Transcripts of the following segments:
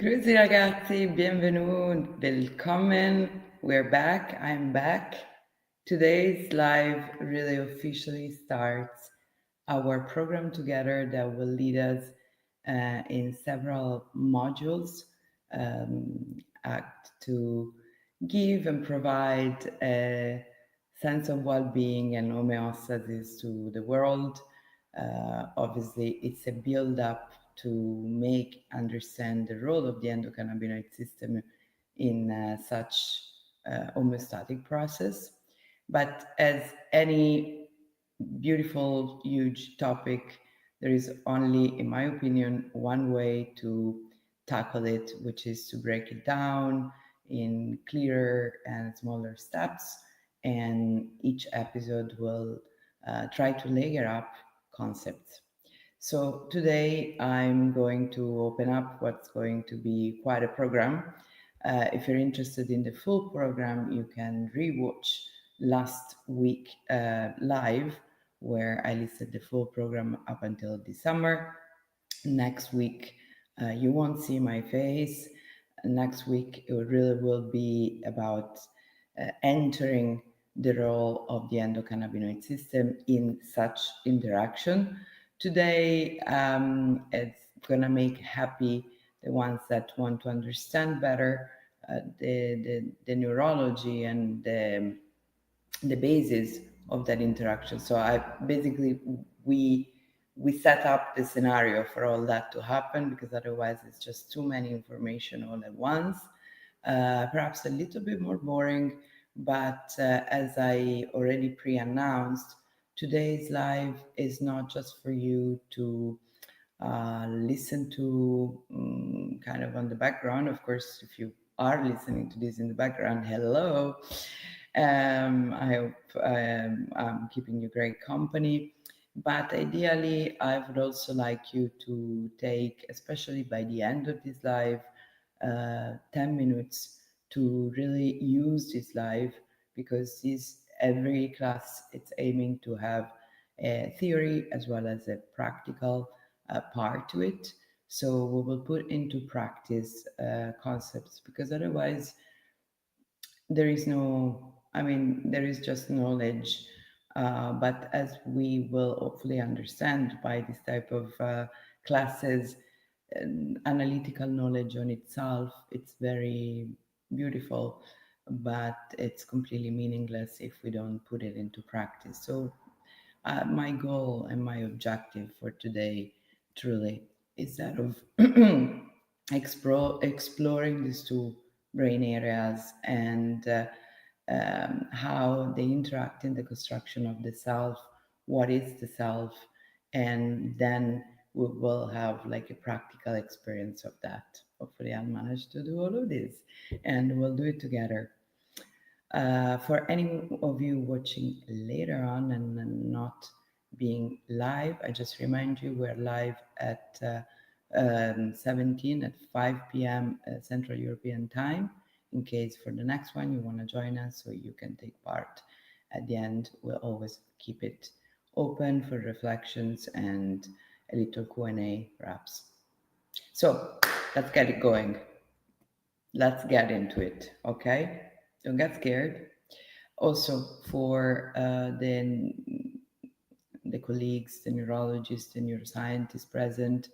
Grüezi ragazzi, benvenuti, willkommen. We're back. I'm back. Today's live really officially starts our program together that will lead us in several modules act to give and provide a sense of well-being and homeostasis to the world. Obviously, it's a build-up to make understand the role of the endocannabinoid system in such homeostatic process. But as any beautiful, huge topic, there is only, in my opinion, one way to tackle it, which is to break it down in clearer and smaller steps. And each episode will try to layer up concepts. So today I'm going to open up what's going to be quite a program. If you're interested in the full program, you can rewatch last week live, where I listed the full program up until December. Next week, you won't see my face. Next week, it really will be about entering the role of the endocannabinoid system in such interaction. Today, it's going to make happy the ones that want to understand better the neurology and the basis of that interaction. So I basically we set up the scenario for all that to happen, because otherwise it's just too many information all at once. Perhaps a little bit more boring, but as I already pre-announced, today's live is not just for you to listen to kind of on the background. Of course, if you are listening to this in the background, hello. I hope I'm keeping you great company. But ideally, I would also like you to take, especially by the end of this live, 10 minutes to really use this live, because this every class it's aiming to have a theory as well as a practical part to it. So we will put into practice concepts, because otherwise there is no, I mean, there is just knowledge. But as we will hopefully understand by this type of classes, analytical knowledge on itself, it's very beautiful, but it's completely meaningless if we don't put it into practice. So my goal and my objective for today truly is that of exploring these two brain areas and how they interact in the construction of the self, what is the self, and then we will have like a practical experience of that. Hopefully I'll manage to do all of this and we'll do it together. For any of you watching later on and not being live, I just remind you we're live at 17 at 5 p.m. Central European Time. In case for the next one you want to join us so you can take part. At the end, we'll always keep it open for reflections and a little Q&A perhaps. So let's get it going. Let's get into it, okay? Don't get scared. Also, for the colleagues, the neurologists, the neuroscientists present,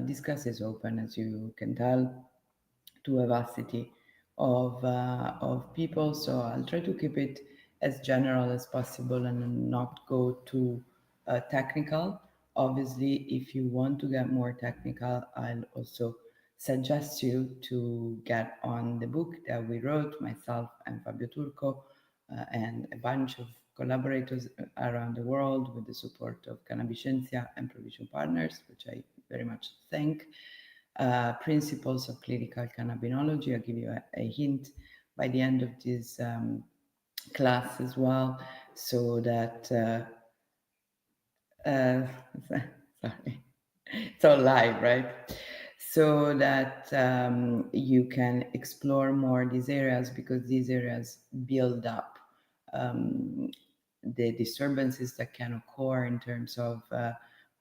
discuss is open, as you can tell, to a vastity of people. So I'll try to keep it as general as possible and not go too technical. Obviously, if you want to get more technical, I'll also suggest you to get on the book that we wrote, myself and Fabio Turco, and a bunch of collaborators around the world with the support of Cannabisciencia and Provision Partners, which I very much thank. Principles of clinical cannabinology. I'll give you a hint by the end of this class as well, so that sorry, it's all live, right? So that you can explore more these areas, because these areas build up the disturbances that can occur in terms of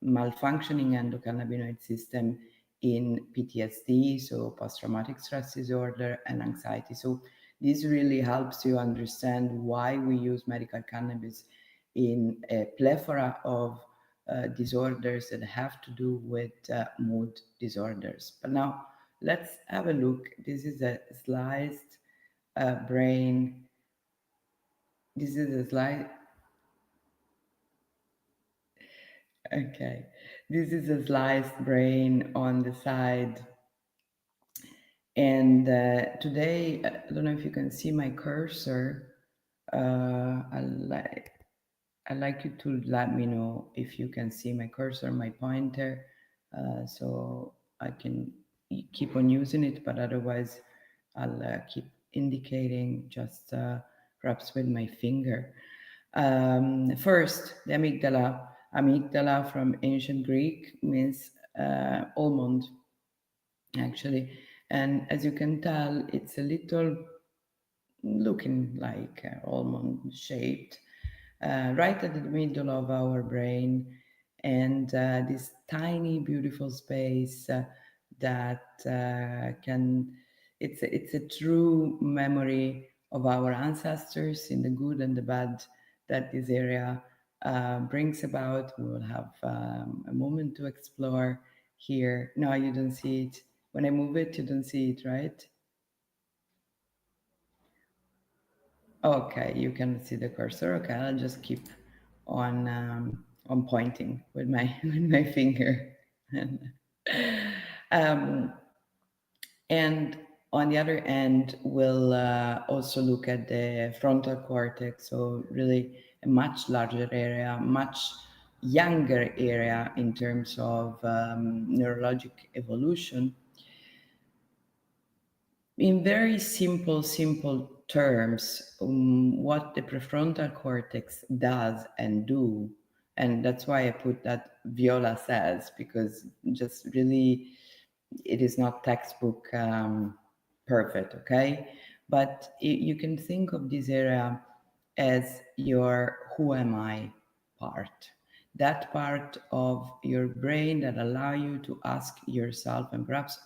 malfunctioning endocannabinoid system in PTSD, so post traumatic stress disorder, and anxiety. So this really helps you understand why we use medical cannabis in a plethora of disorders that have to do with mood disorders. But now let's have a look. This is a sliced brain. This is a slide. Okay. This is a sliced brain on the side. And today, I don't know if you can see my cursor. I like I'd like you to let me know if you can see my cursor, my pointer, so I can keep on using it, but otherwise I'll keep indicating just perhaps with my finger. First, the amygdala. Amygdala from ancient Greek means almond, actually. And as you can tell, it's a little looking like almond shaped right at the middle of our brain, and this tiny, beautiful space that can, it's a true memory of our ancestors in the good and the bad that this area brings about. We will have a moment to explore here. No, you don't see it. When I move it, you don't see it, right? Okay, you can see the cursor. Okay, I'll just keep on pointing with my with my finger. um, and on the other end, we'll also look at the frontal cortex. So really a much larger area, much younger area in terms of neurologic evolution. In very simple terms, what the prefrontal cortex does and do, and that's why I put that Viola says, because just really it is not textbook perfect, okay? But you can think of this area as your who am I part. That part of your brain that allow you to ask yourself and perhaps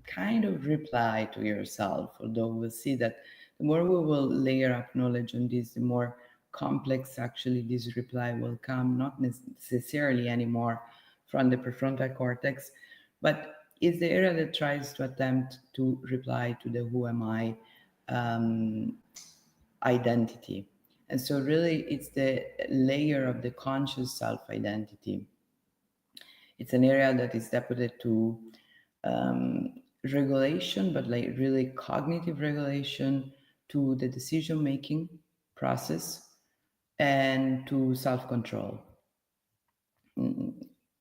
kind of reply to yourself, although we'll see that the more we will layer up knowledge on this, the more complex actually this reply will come, not necessarily anymore from the prefrontal cortex, but is the area that tries to attempt to reply to the who am I um, identity. And so really it's the layer of the conscious self-identity. It's an area that is deputed to um, regulation, but like really cognitive regulation, to the decision making process, and to self control.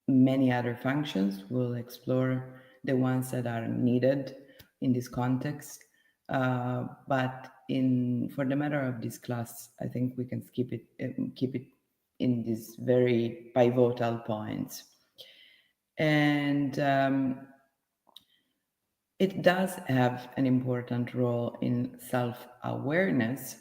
Many other functions. We'll explore the ones that are needed in this context. But in for the matter of this class, I think we can skip it, keep it in these very pivotal points. And it does have an important role in self awareness,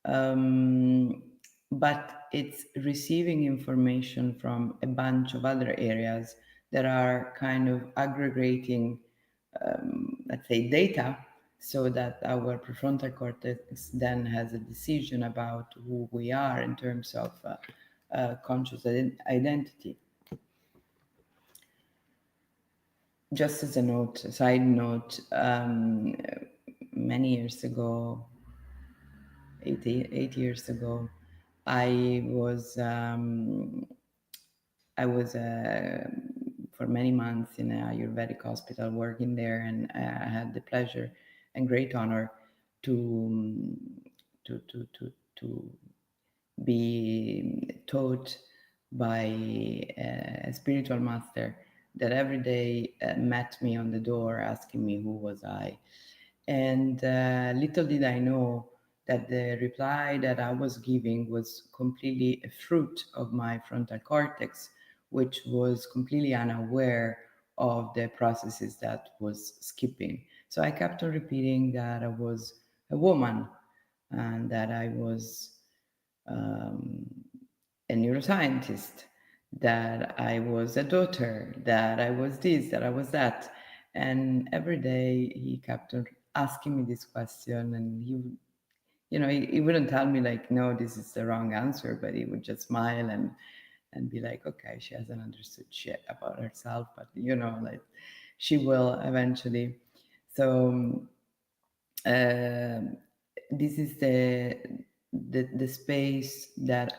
um, but it's receiving information from a bunch of other areas that are kind of aggregating, let's say, data, so that our prefrontal cortex then has a decision about who we are in terms of conscious identity. Just as a note, a side note, many years ago, 8 years ago, I was for many months in a Ayurvedic hospital working there, and I had the pleasure and great honor to to to to, to be taught by a spiritual master that every day met me on the door asking me who was I. And little did I know that the reply that I was giving was completely a fruit of my frontal cortex, which was completely unaware of the processes that was skipping. So I kept on repeating that I was a woman and that I was um, a neuroscientist, that I was a daughter, that I was this, that I was that. And every day he kept on asking me this question, and he wouldn't tell me like, no, this is the wrong answer, but he would just smile and be like, okay, she hasn't understood shit about herself, but like she will eventually. So um, this is the space that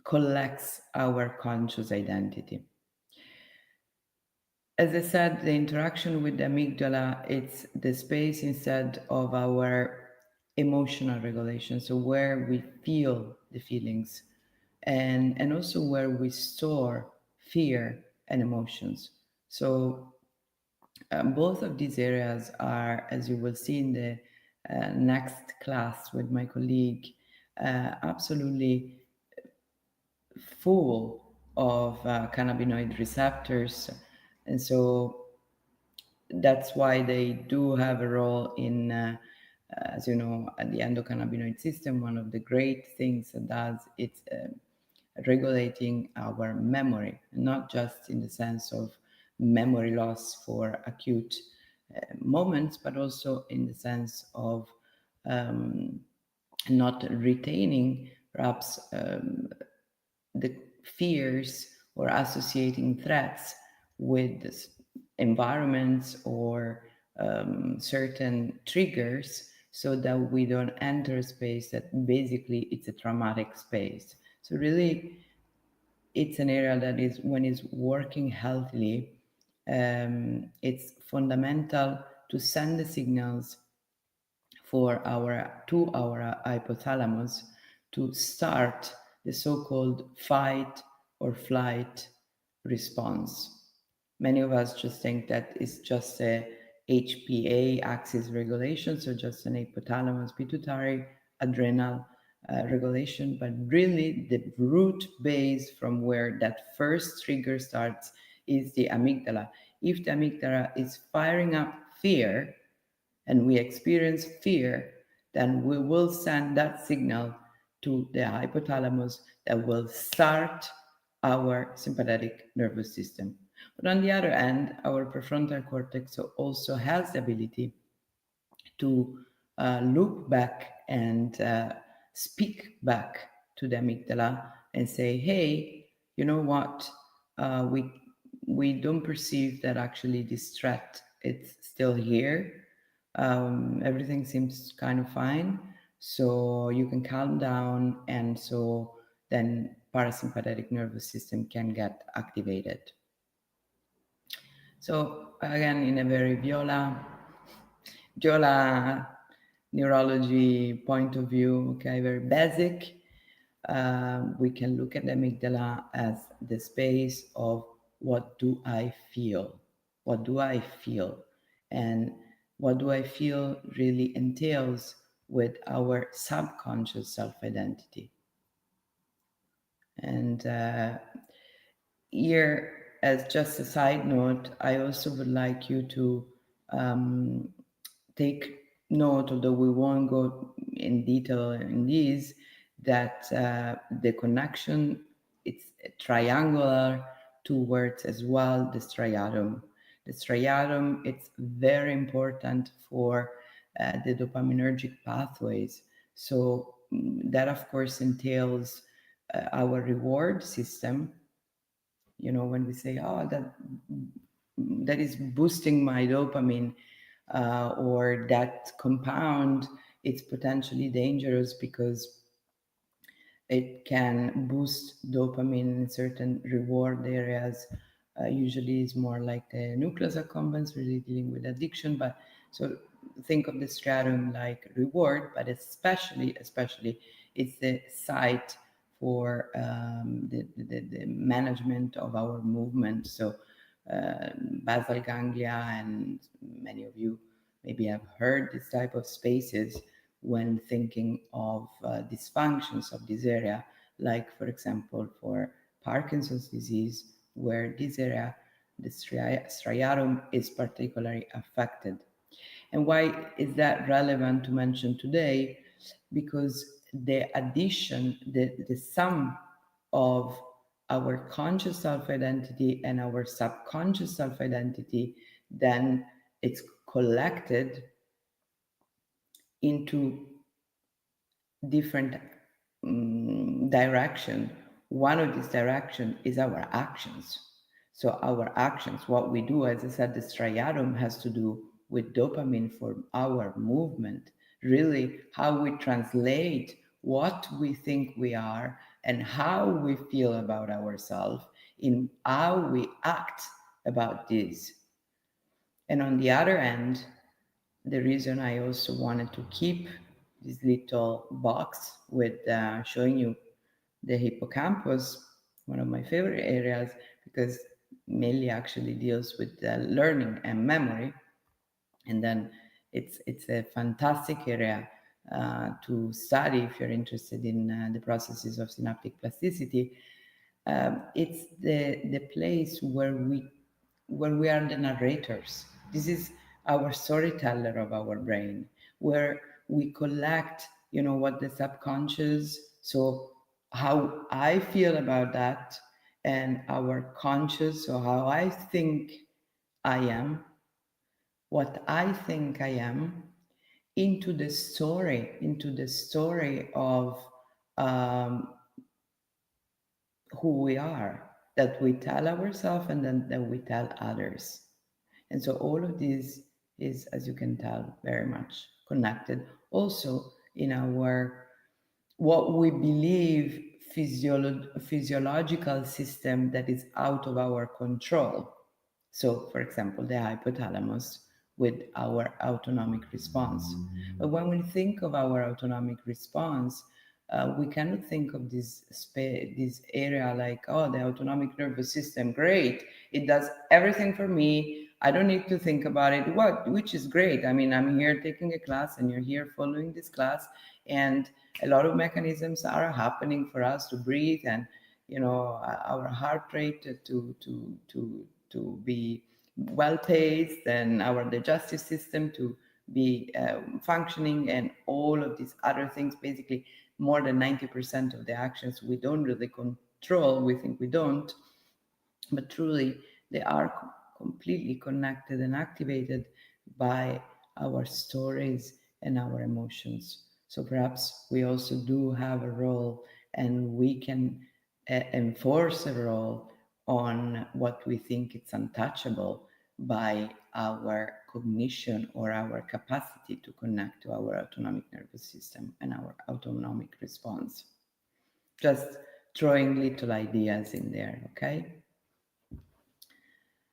collects our conscious identity. As I said, the interaction with the amygdala, it's the space instead of our emotional regulation. So where we feel the feelings and also where we store fear and emotions. So both of these areas are, as you will see in the next class with my colleague, absolutely full of cannabinoid receptors. And so that's why they do have a role in, as you know, the endocannabinoid system. One of the great things it does, it's regulating our memory, not just in the sense of memory loss for acute moments, but also in the sense of um, not retaining perhaps the fears or associating threats with environments or certain triggers so that we don't enter a space that basically it's a traumatic space. So really it's an area that is when it's working healthily, it's fundamental to send the signals to our hypothalamus to start the so-called fight or flight response. Many of us just think that it's just a HPA axis regulation, so just an hypothalamus pituitary adrenal regulation, but really the root base from where that first trigger starts is the amygdala. If the amygdala is firing up fear, and we experience fear, then we will send that signal to the hypothalamus that will start our sympathetic nervous system. But on the other hand, our prefrontal cortex also has the ability to look back and speak back to the amygdala and say, hey, you know what? We don't perceive that actually this threat it's still here. Everything seems kind of fine. So you can calm down, and so then parasympathetic nervous system can get activated. So again, in a very Viola neurology point of view, okay, very basic. We can look at the amygdala as the space of what do I feel? What do I feel? And what do I feel really entails with our subconscious self identity. And here, as just a side note, I also would like you to um, take note, although we won't go in detail in these, that the connection it's triangular towards as well the striatum. The striatum it's very important for the dopaminergic pathways. So that of course entails our reward system. When we say, oh, that is boosting my dopamine, or that compound, it's potentially dangerous because it can boost dopamine in certain reward areas. Usually, it's more like the nucleus accumbens, really dealing with addiction. But so think of the stratum like reward, but especially, it's the site for the management of our movement. So basal ganglia, and many of you maybe have heard this type of spaces when thinking of dysfunctions of this area, like for example for Parkinson's disease, where this area, the striatum, is particularly affected. And why is that relevant to mention today? Because the addition, the sum of our conscious self identity and our subconscious self identity, then it's collected into different direction. One of these direction is our actions. So our actions, what we do, as I said, this triadum has to do with dopamine for our movement, really how we translate what we think we are and how we feel about ourselves in how we act about this. And on the other end, the reason I also wanted to keep this little box with showing you the hippocampus, one of my favorite areas, because mainly actually deals with learning and memory. And then it's a fantastic area to study if you're interested in the processes of synaptic plasticity. It's the place where we are the narrators. This is our storyteller of our brain, where we collect, what the subconscious, so how I feel about that, and our conscious, so how I think I am, what I think I am, into the story of um, who we are, that we tell ourselves and then that we tell others. And so all of this is, as you can tell, very much connected also in our what we believe physiological system that is out of our control. So, for example, the hypothalamus with our autonomic response. But when we think of our autonomic response, we cannot think of this area like, oh, the autonomic nervous system, great, it does everything for me. I don't need to think about it. What, which is great. I mean, I'm here taking a class, and you're here following this class, and a lot of mechanisms are happening for us to breathe, and our heart rate to be well paced, and our digestive system to be functioning, and all of these other things. Basically, more than 90% of the actions we don't really control. We think we don't, but truly they are completely connected and activated by our stories and our emotions. So perhaps we also do have a role, and we can enforce a role on what we think it's untouchable by our cognition or our capacity to connect to our autonomic nervous system and our autonomic response. Just throwing little ideas in there, okay?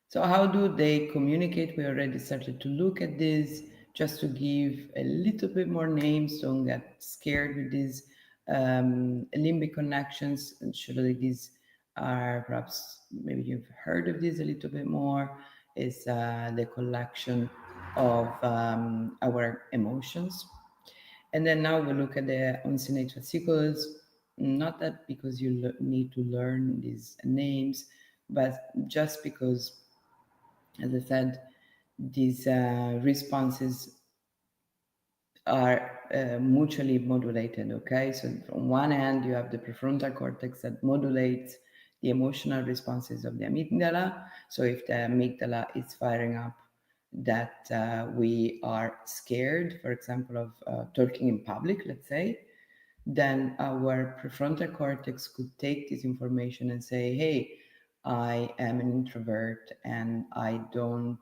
So how do they communicate? We already started to look at this. Just to give a little bit more names, don't get scared with these limbic connections. And surely these are, perhaps maybe you've heard of this a little bit more, is the collection of our emotions. And then now we look at the uncinate fasciculus. Not that because you need to learn these names, but just because, as I said, these responses are mutually modulated. Okay, so from one end you have the prefrontal cortex that modulates the emotional responses of the amygdala. So if the amygdala is firing up that we are scared, for example, of talking in public, let's say, then our prefrontal cortex could take this information and say, hey, I am an introvert, and I don't,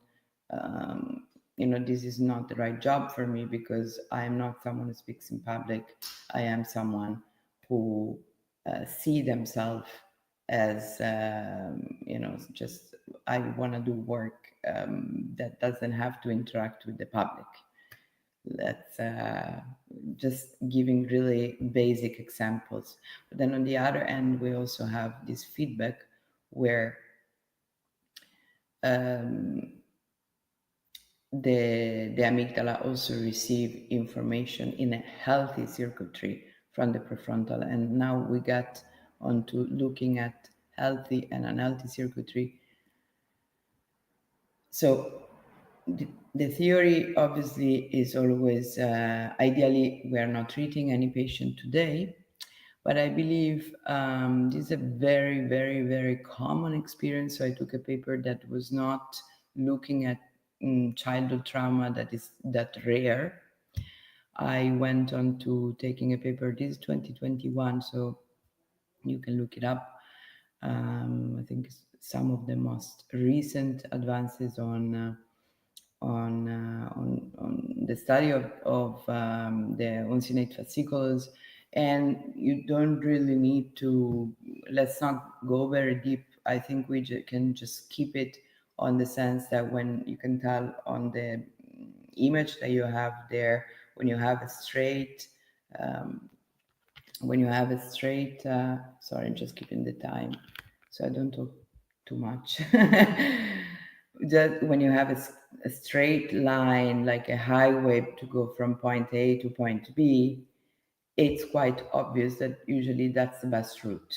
um, this is not the right job for me, because I am not someone who speaks in public. I am someone who see themselves as, just, I want to do work that doesn't have to interact with the public. That's just giving really basic examples. But then on the other end, we also have this feedback where um, the amygdala also receive information in a healthy circuitry from the prefrontal. And now we got onto looking at healthy and unhealthy circuitry. So the theory obviously is always, ideally, we are not treating any patient today, But I believe this is a very, very, very common experience. So I took a paper that was not looking at childhood trauma that is that rare. I went on to taking a paper. This is 2021, so you can look it up. I think some of the most recent advances on the study of the uncinate fasciculus, and you don't really need to. Let's not go very deep. I think we can just keep it on the sense that when you can tell on the image that you have there, when you have a straight um, sorry, I'm just keeping the time so I don't talk too much. Just when you have a straight line, like a highway to go from point A to point B, it's quite obvious that usually that's the best route.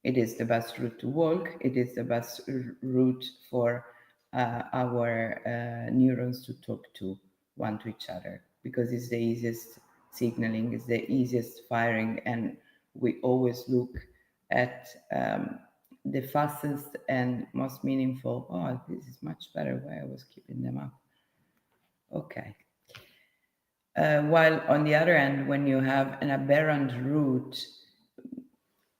It is the best route to walk. It is the best route for our neurons to talk to one to each other, because it's the easiest signaling, it's the easiest firing, and we always look at the fastest and most meaningful. Oh, this is much better where I was keeping them up. Okay. While on the other end, when you have an aberrant route,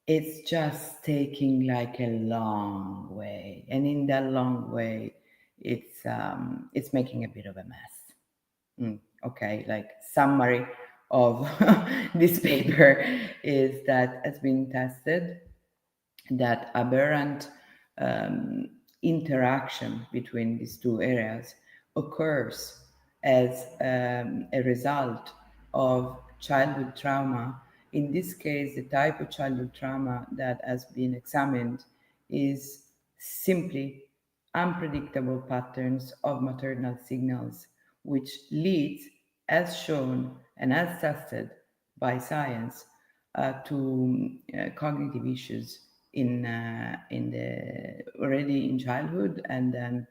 it's just taking like a long way, and in that long way, it's making a bit of a mess. Okay, like summary of this paper is that has been tested that aberrant um, interaction between these two areas occurs as a result of childhood trauma. In this case, the type of childhood trauma that has been examined is simply unpredictable patterns of maternal signals, which leads, as shown and as tested by science, to cognitive issues in the already in childhood, and then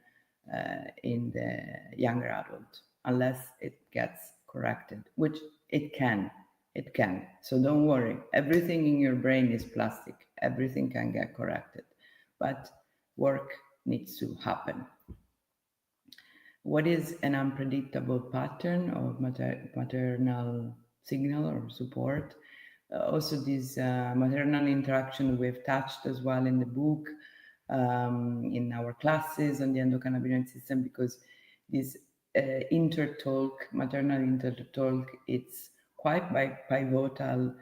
in the younger adult, unless it gets corrected, which it can. So don't worry, everything in your brain is plastic, everything can get corrected, but work needs to happen. What is an unpredictable pattern of maternal signal or support? Also, this maternal interaction we've touched as well in the book, in our classes on the endocannabinoid system, because this intertalk, maternal intertalk, it's quite pivotal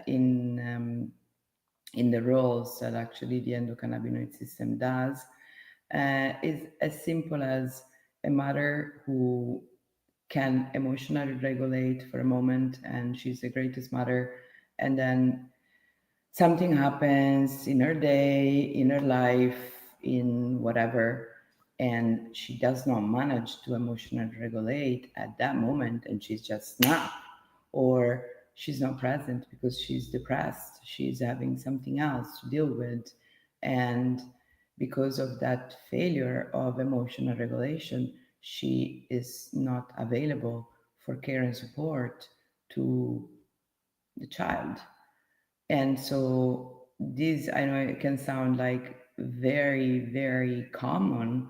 in the roles that actually the endocannabinoid system does. Is as simple as a mother who can emotionally regulate for a moment, and she's the greatest mother, and then something happens in her day, in her life, in whatever, and she does not manage to emotionally regulate at that moment, and she's just snap, or she's not present because she's depressed, she's having something else to deal with, and because of that failure of emotional regulation, she is not available for care and support to the child. And so this, I know it can sound like very, very common,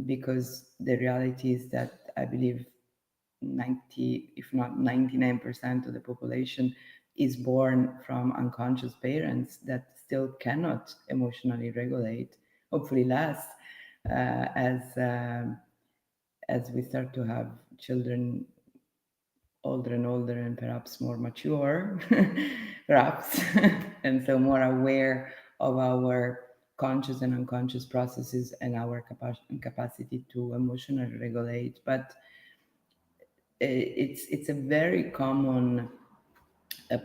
because the reality is that I believe 90, if not 99% of the population is born from unconscious parents that still cannot emotionally regulate. Hopefully less, as we start to have children older and older and perhaps more mature, perhaps, and so more aware of our conscious and unconscious processes and our capacity to emotionally regulate. But it's a very common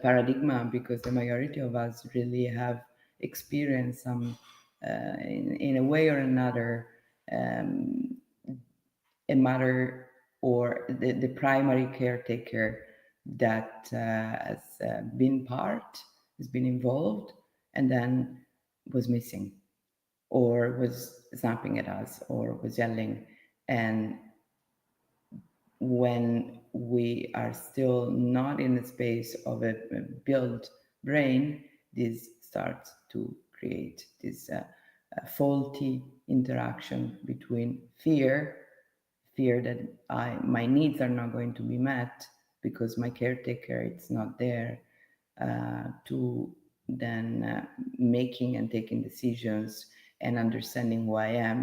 paradigm, because the majority of us really have experienced some, in a way or another, um, a mother or the primary caretaker that has been part, has been involved, and then was missing, or was snapping at us, or was yelling, and when we are still not in the space of a built brain, this starts to create this faulty interaction between fear that my needs are not going to be met because my caretaker it's not there, to then making and taking decisions and understanding who I am.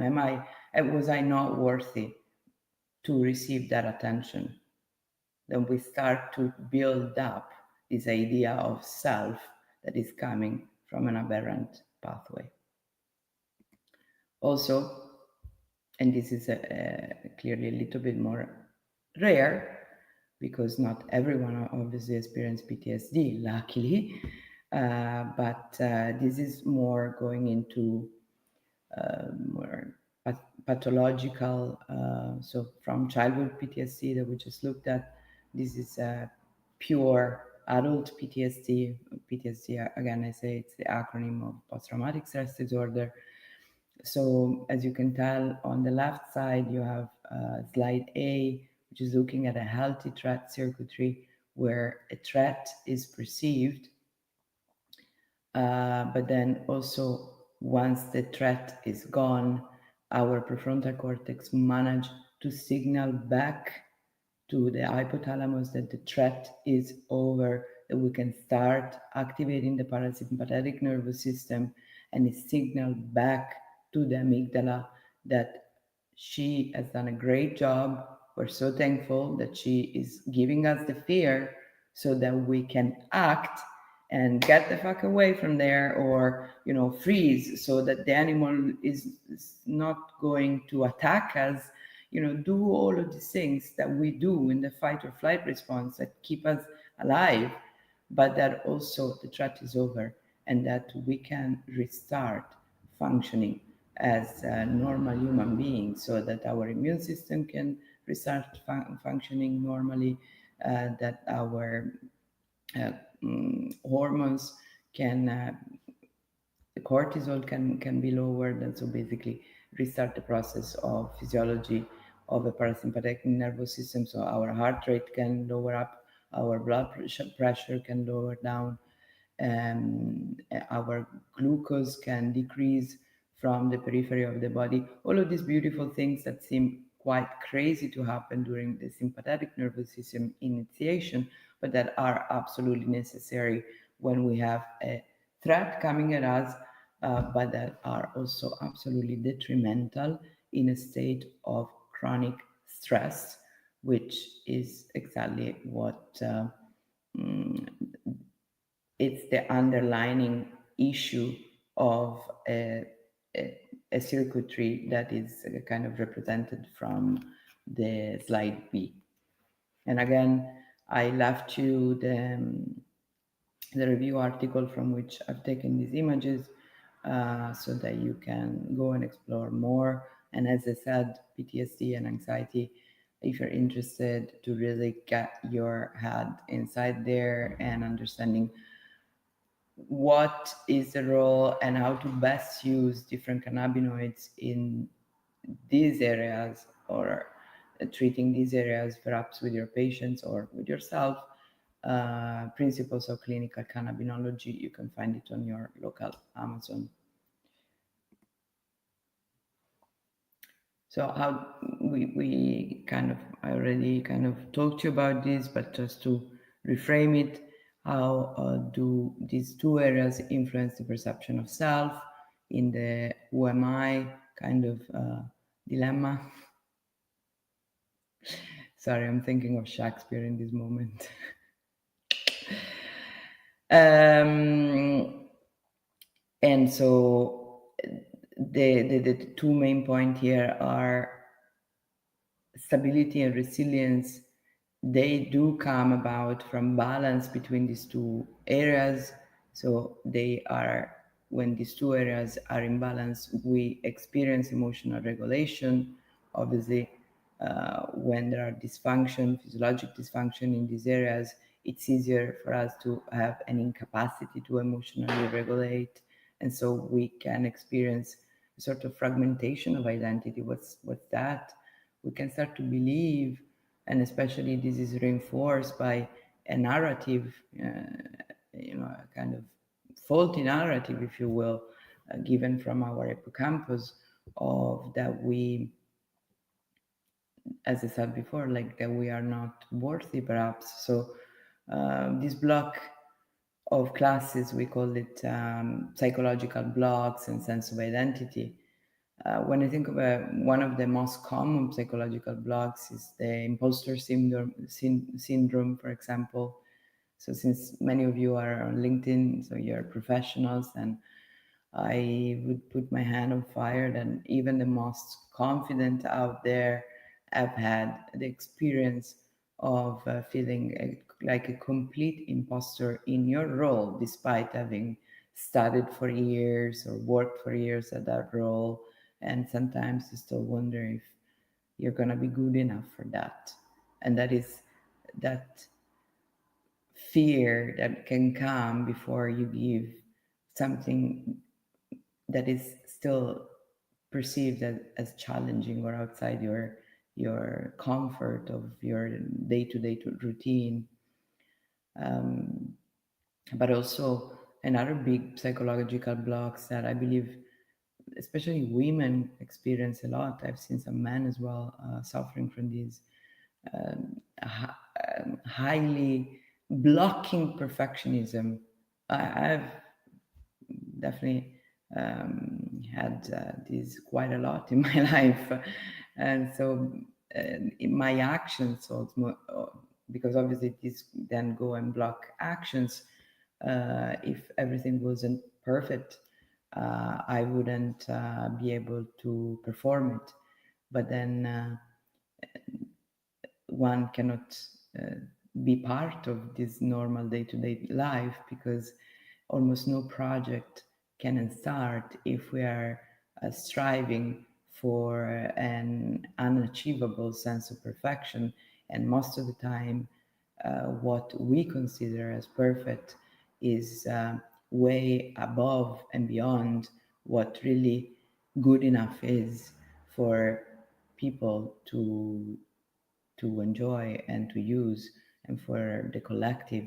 Was I not worthy to receive that attention? Then we start to build up this idea of self that is coming from an aberrant pathway. Also, and this is clearly a little bit more rare because not everyone obviously experiences PTSD, luckily, but this is more going into more pathological. So from childhood PTSD that we just looked at, this is pure adult PTSD. PTSD, again, I say it's the acronym of post-traumatic stress disorder. So as you can tell, on the left side, you have slide A, which is looking at a healthy threat circuitry where a threat is perceived, but then also once the threat is gone, our prefrontal cortex manage to signal back to the hypothalamus that the threat is over, that we can start activating the parasympathetic nervous system, and it signals back to the amygdala that she has done a great job. We're so thankful that she is giving us the fear so that we can act and get the fuck away from there, or freeze so that the animal is not going to attack us. Do all of these things that we do in the fight or flight response that keep us alive, but that also the threat is over and that we can restart functioning as a normal human beings, so that our immune system can restart functioning normally, that our uh, hormones can the cortisol can be lowered, and so basically restart the process of physiology of a parasympathetic nervous system. So our heart rate can lower up, our blood pressure can lower down, our glucose can decrease from the periphery of the body. All of these beautiful things that seem quite crazy to happen during the sympathetic nervous system initiation, but that are absolutely necessary when we have a threat coming at us, but that are also absolutely detrimental in a state of chronic stress, which is exactly what mm, it's the underlining issue of a circuitry that is kind of represented from the slide B. And again, I left you the review article from which I've taken these images, so that you can go and explore more. And as I said, PTSD and anxiety, if you're interested to really get your head inside there and understanding what is the role and how to best use different cannabinoids in these areas, or treating these areas perhaps with your patients or with yourself. Principles of clinical cannabinology, you can find it on your local Amazon. So how we kind of, I already kind of talked to you about this, but just to reframe it, how do these two areas influence the perception of self in the who am I kind of dilemma? Sorry, I'm thinking of Shakespeare in this moment. And so the two main points here are stability and resilience. They do come about from balance between these two areas. So they are, when these two areas are in balance, we experience emotional regulation. Obviously, when there are dysfunction, physiologic dysfunction in these areas, it's easier for us to have an incapacity to emotionally regulate. And so we can experience a sort of fragmentation of identity. What's that? We can start to believe And especially this is reinforced by a narrative, a kind of faulty narrative, if you will, given from our hippocampus, of that we, as I said before, like that we are not worthy, perhaps. So this block of classes, we call it psychological blocks and sense of identity. When I think of one of the most common psychological blocks is the imposter syndrome, for example. So since many of you are on LinkedIn, so you're professionals, and I would put my hand on fire that even the most confident out there have had the experience of feeling like a complete imposter in your role, despite having studied for years or worked for years at that role. And sometimes you still wonder if you're going to be good enough for that. And that is that fear that can come before you give something that is still perceived as challenging or outside your comfort of your day-to-day routine. um, but also another big psychological blocks that I believe especially women experience a lot. I've seen some men as well suffering from these highly blocking perfectionism. I've definitely had this quite a lot in my life, and so in my actions also, because obviously this then go and block actions. If everything wasn't perfect, I wouldn't be able to perform it. But then one cannot uh, be part of this normal day-to-day life because almost no project can start if we are striving for an unachievable sense of perfection. And most of the time, what we consider as perfect is way above and beyond what really good enough is for people to enjoy and to use, and for the collective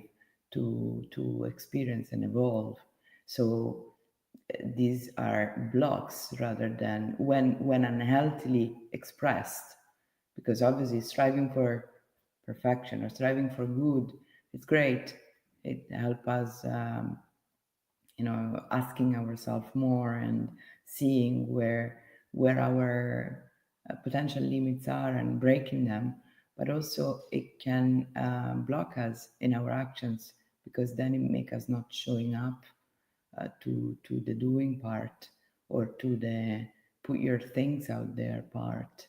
to experience and evolve. So these are blocks rather than when unhealthily expressed, because obviously striving for perfection or striving for good, it's great. It helps us asking ourselves more and seeing where our potential limits are and breaking them. But also it can block us in our actions, because then it make us not showing up to the doing part, or to the put your things out there part,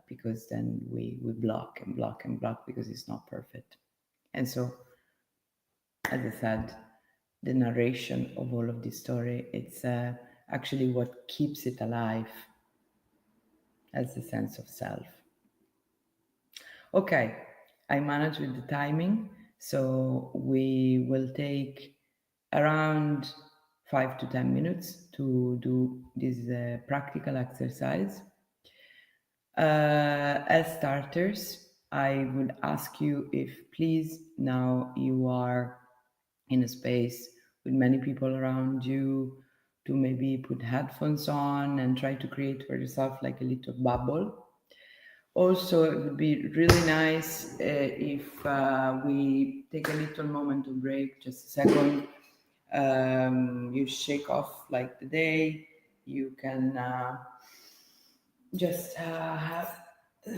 because then we block and block and block because it's not perfect. And so, as I said, the narration of all of this story, it's actually what keeps it alive as the sense of self. Okay, I manage with the timing, so we will take around 5 to 10 minutes to do this practical exercise. As starters, I would ask you if please now you are in a space with many people around you, to maybe put headphones on and try to create for yourself like a little bubble. Also, it would be really nice if we take a little moment to break, just a second. You shake off like the day. You can just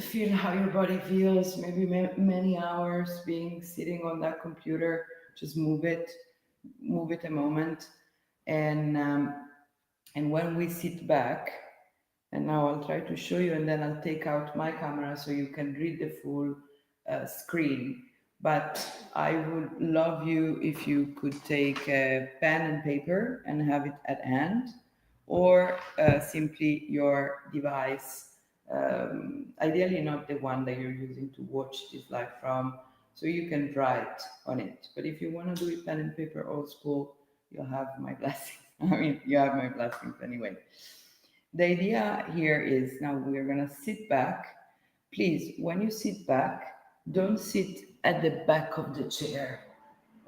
feel how your body feels. Maybe many hours being sitting on that computer. Just move it a moment, and when we sit back, and now I'll try to show you, and then I'll take out my camera so you can read the full screen. But I would love you if you could take a pen and paper and have it at hand, or simply your device, ideally not the one that you're using to watch this live from, so you can write on it. But if you want to do it pen and paper old school, you'll have my blessing. I mean, you have my blessings anyway. The idea here is now we are going to sit back. Please, when you sit back, don't sit at the back of the chair,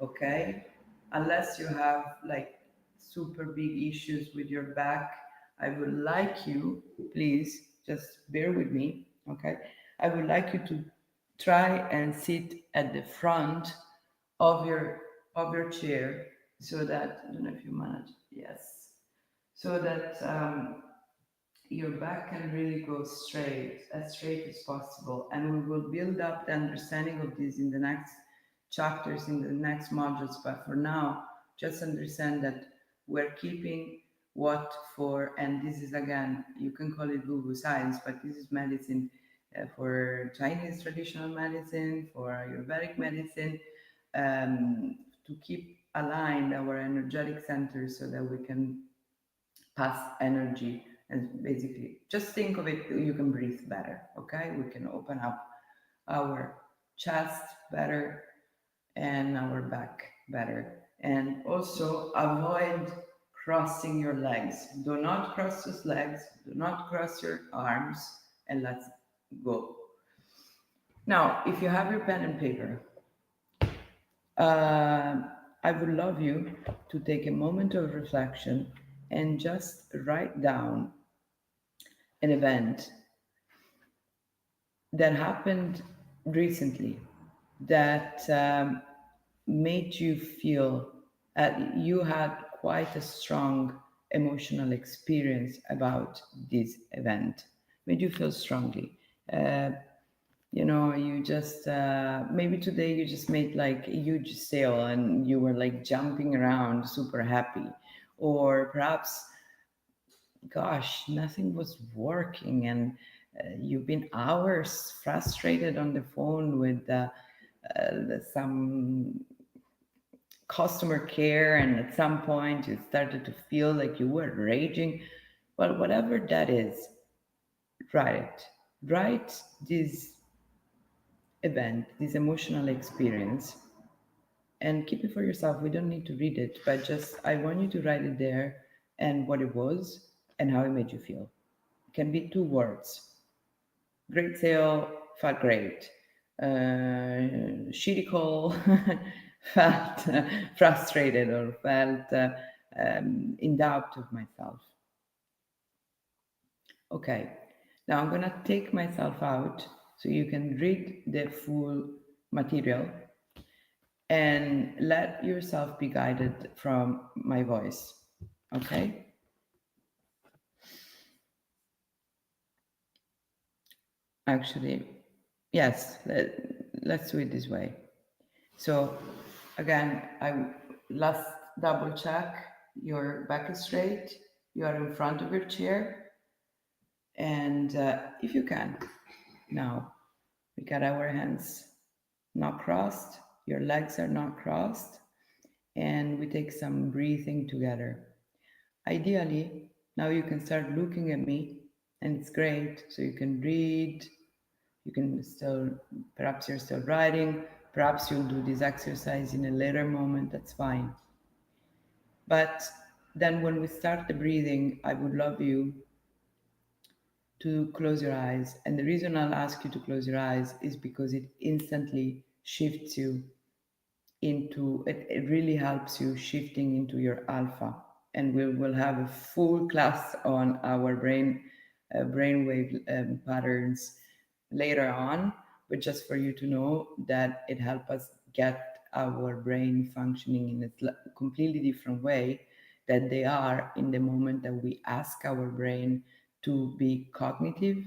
okay? Unless you have like super big issues with your back, I would like you, please, just bear with me, okay? I would like you to try and sit at the front of your chair so that I don't know if you manage, yes, so that your back can really go straight, as straight as possible. And we will build up the understanding of this in the next chapters, in the next modules. But for now, just understand that we're keeping what for, and this is again, you can call it woo science, but this is medicine for Chinese traditional medicine, for Ayurvedic medicine, to keep aligned our energetic centers so that we can pass energy, and basically just think of it, you can breathe better, okay? We can open up our chest better and our back better, and also avoid crossing your legs. Do not cross your legs, do not cross your arms, and let's go. Now if you have your pen and paper, uh, I would love you to take a moment of reflection and just write down an event that happened recently that made you feel you had quite a strong emotional experience about this event, made you feel strongly. Uh, you just maybe today you just made like a huge sale and you were like jumping around super happy, or perhaps, gosh, nothing was working and you've been hours frustrated on the phone with some customer care, and at some point you started to feel like you were raging. Well, whatever that is, write it. Write this event, this emotional experience, and keep it for yourself. We don't need to read it, but just I want you to write it there, and what it was and how it made you feel. It can be 2 words. Great sale, felt great. Shitty call, felt frustrated, or felt in doubt of myself. Okay, now I'm gonna take myself out so you can read the full material and let yourself be guided from my voice. Okay? Actually, yes, let's do it this way. So again, I last double check your back is straight, you are in front of your chair, and if you can, now we got our hands not crossed, your legs are not crossed, and we take some breathing together. Ideally, now you can start looking at me, and it's great. So you can read, you can still, perhaps you're still writing, perhaps you'll do this exercise in a later moment, that's fine. But then when we start the breathing, I would love you to close your eyes. And the reason I'll ask you to close your eyes is because it instantly shifts you into it really helps you shifting into your alpha. And we will have a full class on our brainwave patterns later on, but just for you to know that it helps us get our brain functioning in a completely different way that they are in the moment that we ask our brain to be cognitive,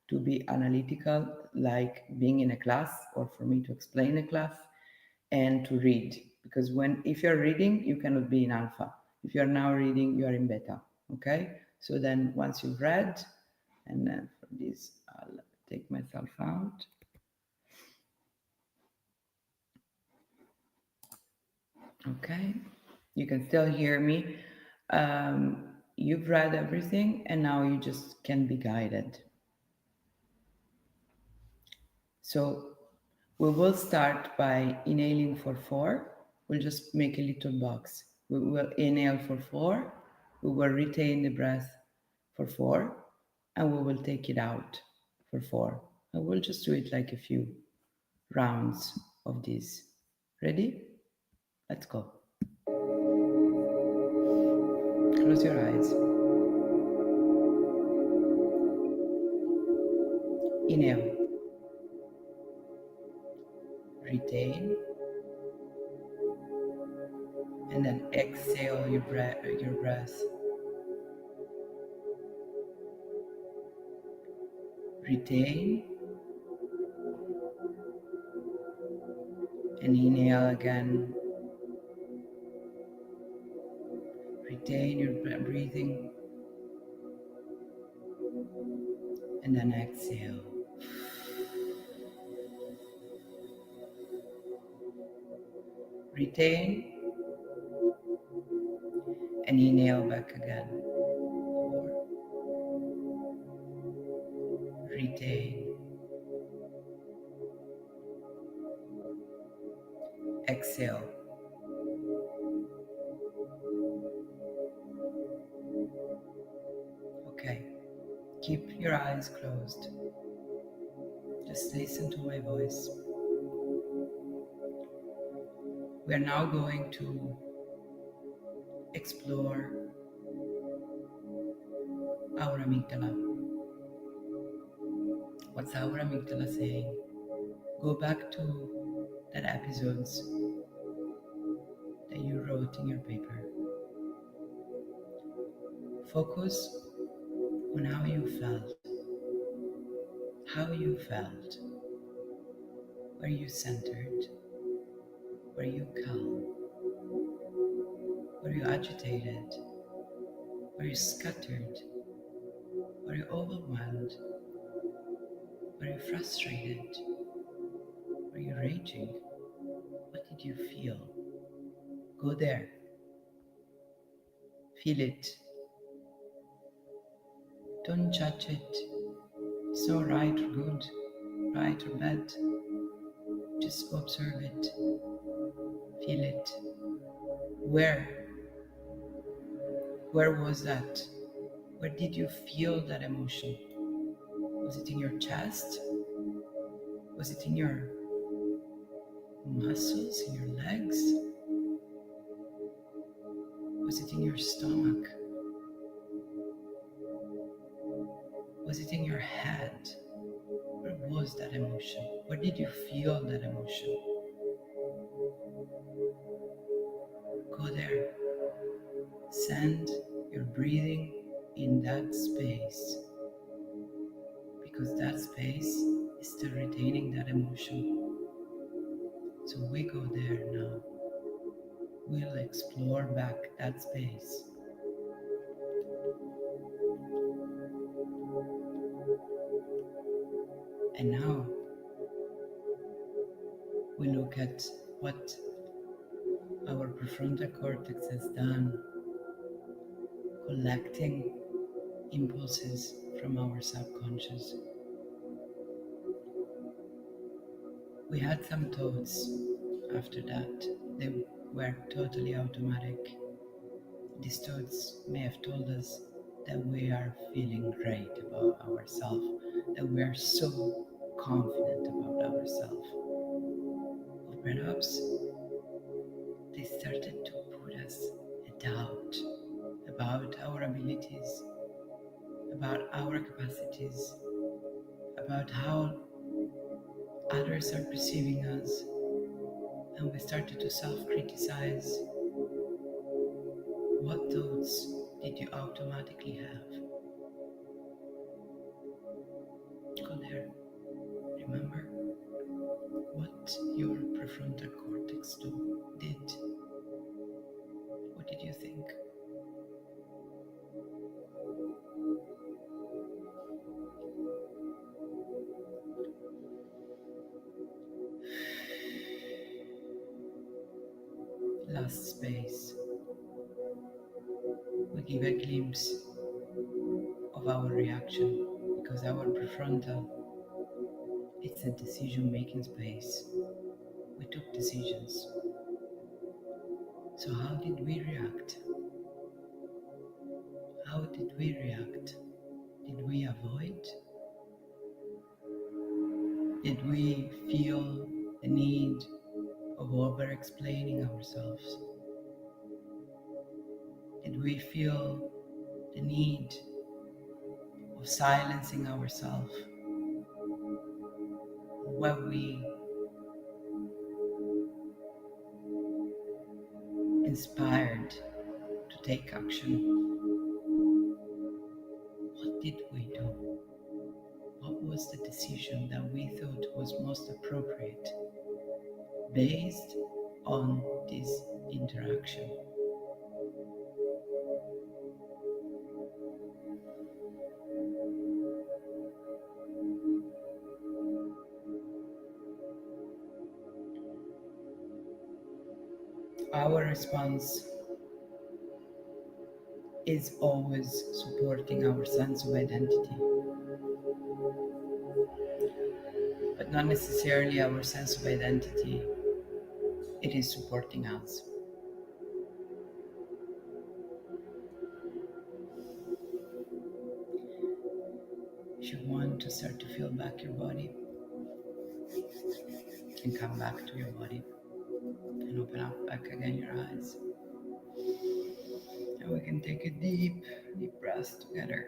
to be analytical, like being in a class or for me to explain a class, and to read. Because when if you're reading, you cannot be in alpha. If you're now reading, you are in beta. Okay? So then once you've read, and then for this, I'll take myself out. Okay? You can still hear me. Um, you've read everything, and now you just can be guided. So we will start by inhaling for 4. We'll just make a little box. We will inhale for 4. We will retain the breath for 4. And we will take it out for 4. I will just do it like a few rounds of this. Ready? Let's go. Close your eyes. Inhale. Retain. And then exhale your breath. Retain. And inhale again. Retain your breathing. And then exhale. Retain. And inhale back again. 4. Retain. Exhale. Okay. Keep your eyes closed. Just listen to my voice. We are now going to explore our amygdala. What's our amygdala saying? Go back to that episodes that you wrote in your paper. Focus on how you felt. How you felt. Were you centered? Were you calm? Were you agitated? Were you scattered? Were you overwhelmed? Were you frustrated? Were you raging? What did you feel? Go there. Feel it. Don't judge it. It's not right or good, right or bad. Just observe it. Feel it. Where? Where was that? Where did you feel that emotion? Was it in your chest? Was it in your muscles, in your legs? Was it in your stomach? Was it in your head? Where was that emotion? Where did you feel that emotion? Go there. Send your breathing in that space, because that space is still retaining that emotion. So we go there now. We'll explore back that space. And now we look at what our prefrontal cortex has done, collecting impulses from our subconscious. We had some thoughts after that. They were totally automatic. These thoughts may have told us that we are feeling great about ourselves, that we are so confident about ourselves. Or perhaps they started to put us a doubt about our abilities, about our capacities, about how others are perceiving us, and we started to self-criticize. What thoughts did you automatically have? Go there. Remember what your prefrontal cortex did. What did you think? Last space. We give a glimpse of our reaction, because our prefrontal, it's a decision-making space. We took decisions. So how did we react? How did we react? Did we avoid? Did we feel the need of over explaining ourselves? Did we feel the need of silencing ourselves when we inspired to take action? What did we do? What was the decision that we thought was most appropriate based on this interaction? Our response is always supporting our sense of identity, but not necessarily our sense of identity. It is supporting us. If you want to start to feel back your body and come back to your body and open up back again your eyes, and we can take a deep, deep breath together.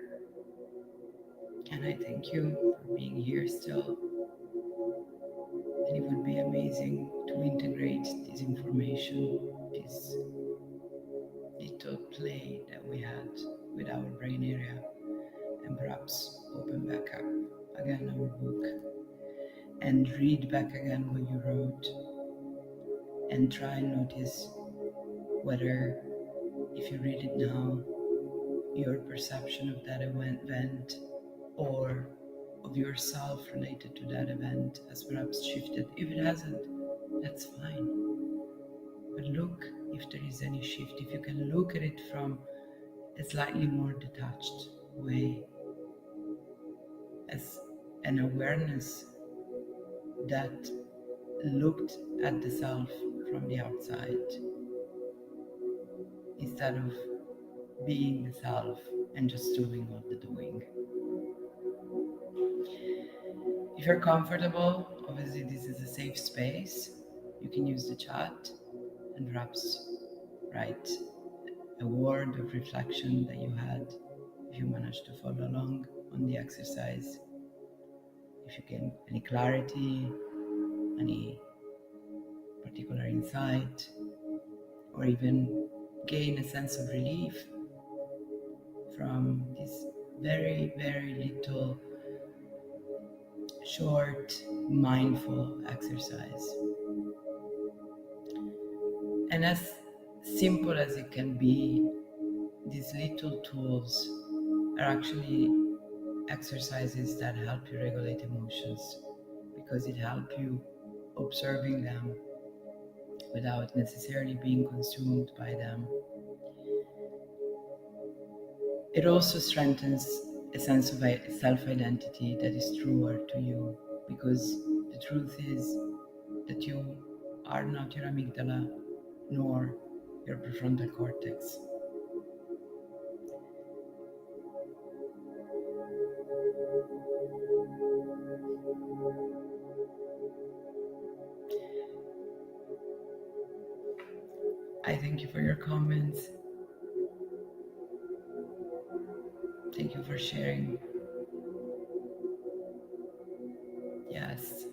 And I thank you for being here still. And it would be amazing to integrate this information, this little play that we had with our brain area, and perhaps open back up again our book and read back again what you wrote, and try and notice whether, if you read it now, your perception of that event or of yourself related to that event has perhaps shifted. If it hasn't, that's fine. But look if there is any shift, if you can look at it from a slightly more detached way, as an awareness that looked at the self from the outside instead of being the self and just doing all the doing. If you're comfortable, obviously this is a safe space. You can use the chat and perhaps write a word of reflection that you had if you managed to follow along on the exercise. If you gain any clarity, any particular insight, or even gain a sense of relief from this very, very little short mindful exercise. And as simple as it can be, these little tools are actually exercises that help you regulate emotions, because it helps you observing them without necessarily being consumed by them. It also strengthens a sense of self-identity that is truer to you, because the truth is that you are not your amygdala nor your prefrontal cortex. I thank you for your comments. Thank you for sharing. Yes,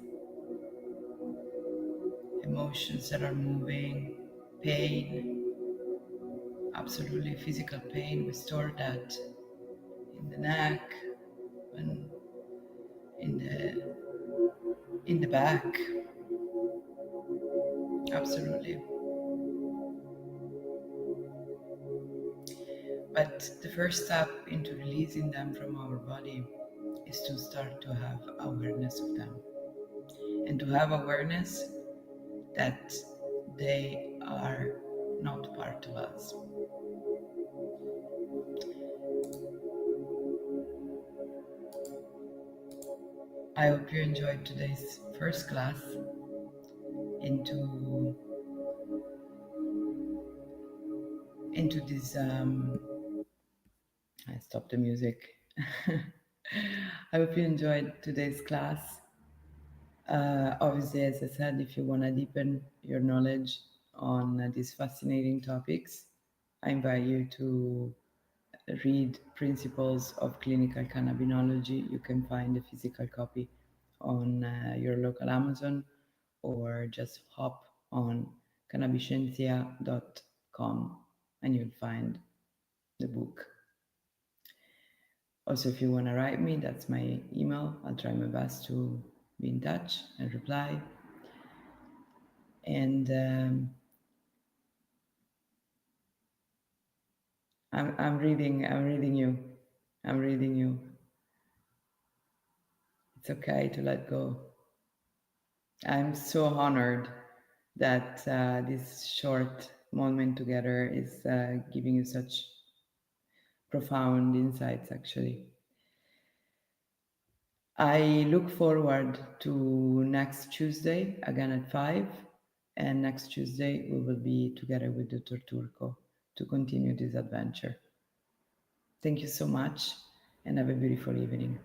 emotions that are moving, pain, absolutely physical pain. We store that in the neck and in the back. Absolutely. But the first step into releasing them from our body is to start to have awareness of them, and to have awareness that they are not part of us. I hope you enjoyed today's first class into this. I stopped the music. I hope you enjoyed today's class Obviously, as I said, if you want to deepen your knowledge on these fascinating topics, I invite you to read Principles of Clinical Cannabinology. You can find a physical copy on your local Amazon, or just hop on cannabisciencia.com and you'll find the book. Also, if you want to write me, that's my email. I'll try my best to be in touch and reply. And I'm reading you. I'm reading you. It's okay to let go. I'm so honored that this short moment together is giving you such profound insights, actually. I look forward to next Tuesday, again at 5. And next Tuesday, we will be together with Dr. Turco to continue this adventure. Thank you so much and have a beautiful evening.